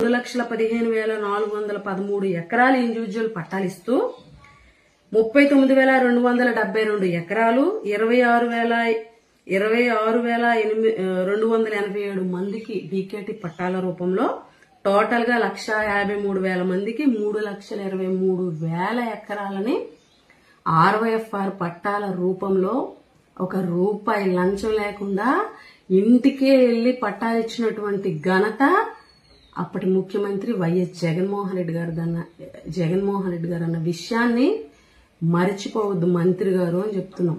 3,15,413 ఎకరాలు ఇండివిజువల్ పట్టాలిస్తూ 39,272 ఎకరాలు 26,287 మందికి డీకేటీ పట్టాల రూపంలో టోటల్ గా 1,53,000 మందికి 3,23,000 ఎకరాలని ఆర్వైఎఫ్ఆర్ పట్టాల రూపంలో ఒక రూపాయి లంచం లేకుండా ఇంటికే వెళ్లి పట్టాలిచ్చినటువంటి ఘనత అప్పటి ముఖ్యమంత్రి వైఎస్ జగన్మోహన్ రెడ్డి గారు అన్న విషయాన్ని మరిచిపోవద్దు మంత్రి గారు అని చెప్తున్నాం.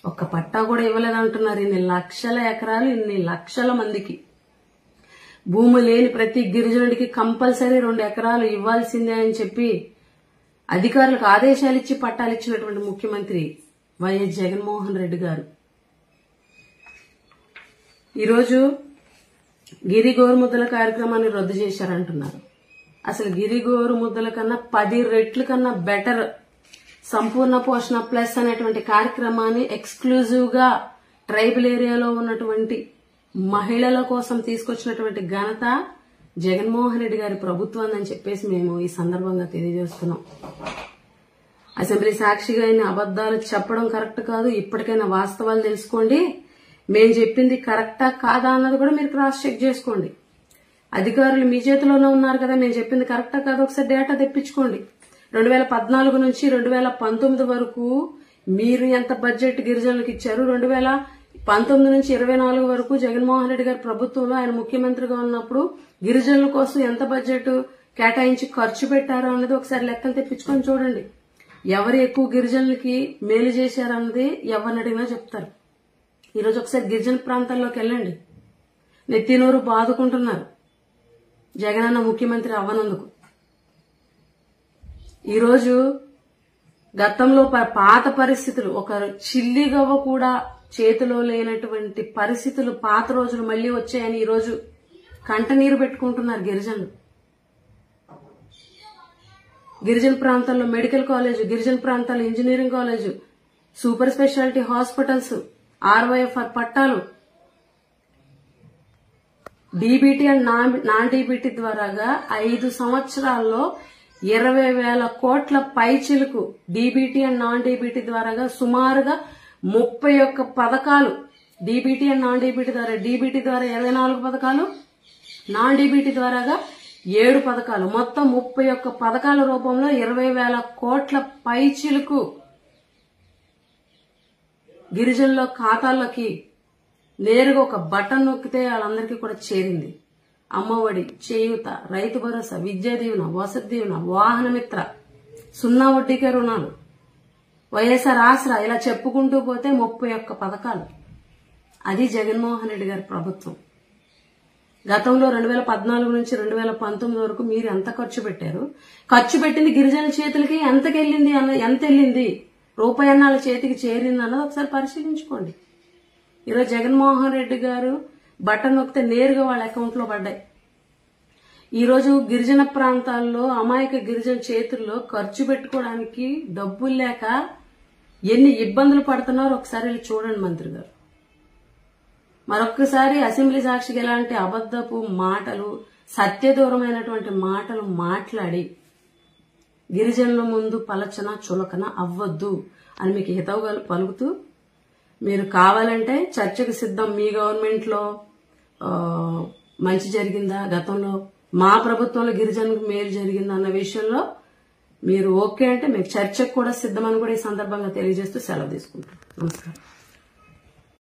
ఒక్క పట్టా కూడా ఇవ్వలేదంటున్నారు. ఇన్ని లక్షల ఎకరాలు, ఇన్ని లక్షల మందికి భూమి లేని ప్రతి గిరిజనుడికి కంపల్సరీ 2 ఎకరాలు ఇవ్వాల్సిందే అని చెప్పి అధికారులకు ఆదేశాలు ఇచ్చి పట్టాలు ఇచ్చినటువంటి ముఖ్యమంత్రి వైఎస్ జగన్మోహన్ రెడ్డి గారు ఈరోజు గిరి గోరుముద్దల కార్యక్రమాన్ని రద్దు చేశారంటున్నారు. అసలు గిరి గోరుముద్దల కన్నా 10 రెట్ల కన్నా బెటర్ సంపూర్ణ పోషణ ప్లస్ అనేటువంటి కార్యక్రమాన్ని ఎక్స్క్లూజివ్ గా ట్రైబల్ ఏరియాలో ఉన్నటువంటి మహిళల కోసం తీసుకొచ్చినటువంటి ఘనత జగన్మోహన్ రెడ్డి గారి ప్రభుత్వం అని చెప్పేసి మేము ఈ సందర్భంగా తెలియజేస్తున్నాం. అసెంబ్లీ సాక్షిగా ఇన్ని అబద్దాలు చెప్పడం కరెక్ట్ కాదు. ఇప్పటికైనా వాస్తవాలు తెలుసుకోండి. మేము చెప్పింది కరెక్టా కాదా అన్నది కూడా మీరు క్రాస్ చెక్ చేసుకోండి. అధికారులు మీ చేతిలోనే ఉన్నారు కదా, మేము చెప్పింది కరెక్టా కాదా ఒకసారి డేటా తెప్పించుకోండి. 2014 నుంచి 2019 వరకు మీరు ఎంత బడ్జెట్ గిరిజనులకు ఇచ్చారు, 2019 నుంచి 24 వరకు జగన్మోహన్ రెడ్డి గారి ప్రభుత్వంలో ఆయన ముఖ్యమంత్రిగా ఉన్నప్పుడు గిరిజనుల కోసం ఎంత బడ్జెట్ కేటాయించి ఖర్చు పెట్టారో అన్నది ఒకసారి లెక్కలు తెప్పించుకొని చూడండి. ఎవరు ఎక్కువ గిరిజనులకి మేలు చేశారన్నది ఎవరిని అడిగినా చెప్తారు. ఈరోజు ఒకసారి గిరిజన ప్రాంతాల్లోకి వెళ్ళండి. నెత్తినూరు బాదుకుంటున్నారు జగనన్న ముఖ్యమంత్రి అవ్వనందుకు. ఈరోజు గతంలో పాత పరిస్థితులు, ఒక చిల్లిగవ్వ కూడా చేతిలో లేనటువంటి పరిస్థితులు, పాత రోజులు మళ్లీ వచ్చాయని ఈరోజు కంటనీరు పెట్టుకుంటున్నారు గిరిజనులు. గిరిజన ప్రాంతాల్లో మెడికల్ కాలేజ్, గిరిజన ప్రాంతాల్లో engineering college, super speciality hospitals, RYFR పట్టాలు, డీబీటీ అండ్ నాన్ డీబీటీ ద్వారాగా 5 సంవత్సరాల్లో 20,000 కోట్ల పైచిలకు డీబీటీ అండ్ నాన్ డీబీటీ ద్వారాగా సుమారుగా 31 పథకాలు, డీబీటీ అండ్ నాన్ డీబీటీ ద్వారా, డీబీటీ ద్వారా 24 పథకాలు, నాన్ డీబీటీ ద్వారాగా 7 పథకాలు, మొత్తం 31 పథకాల రూపంలో 20,000 కోట్ల పైచిలకు గిరిజనుల ఖాతాల్లోకి నేరుగా ఒక బటన్ నొక్కితే వాళ్ళందరికీ కూడా చేరింది. అమ్మఒడి, చేయూత, రైతు భరోసా, విద్యా దీవెన, వసతి దీవెన, వాహనమిత్ర, 0 వడ్డీకే రుణాలు, వైఎస్ఆర్ ఆసరా, ఇలా చెప్పుకుంటూ పోతే 31 పథకాలు. అది జగన్మోహన్ రెడ్డి గారి ప్రభుత్వం. గతంలో 2014 నుంచి 2019 వరకు మీరు ఎంత ఖర్చు పెట్టారు, ఖర్చు పెట్టింది గిరిజనుల చేతులకి ఎంత వెళ్ళింది, రూపాయి అన్నాళ్ళ చేతికి చేరింది అన్నది ఒకసారి పరిశీలించుకోండి. ఈరోజు జగన్మోహన్ రెడ్డి గారు బటన్ నొక్కితే నేరుగా వాళ్ళ అకౌంట్ లో పడ్డాయి. ఈరోజు గిరిజన ప్రాంతాల్లో అమాయక గిరిజన చేతుల్లో ఖర్చు పెట్టుకోవడానికి డబ్బులు లేక ఎన్ని ఇబ్బందులు పడుతున్నారో ఒకసారి వెళ్ళి చూడండి మంత్రి గారు. మరొక్కసారి అసెంబ్లీ సాక్షిగా ఎలాంటి అబద్ధపు మాటలు, సత్యదూరమైనటువంటి మాటలు మాట్లాడి గిరిజనుల ముందు పలచన చులకన అవ్వద్దు అని మీకు హితవుగా పలుకుతూ, మీరు కావాలంటే చర్చకు సిద్ధం. మీ గవర్నమెంట్ లో మంచి జరిగిందా, గతంలో మా ప్రభుత్వంలో గిరిజనులకు మేలు జరిగిందా అన్న విషయంలో మీరు ఓకే అంటే మీకు చర్చకు కూడా సిద్ధమని కూడా ఈ సందర్భంగా తెలియజేస్తూ సెలవు తీసుకుంటాం. నమస్కారం.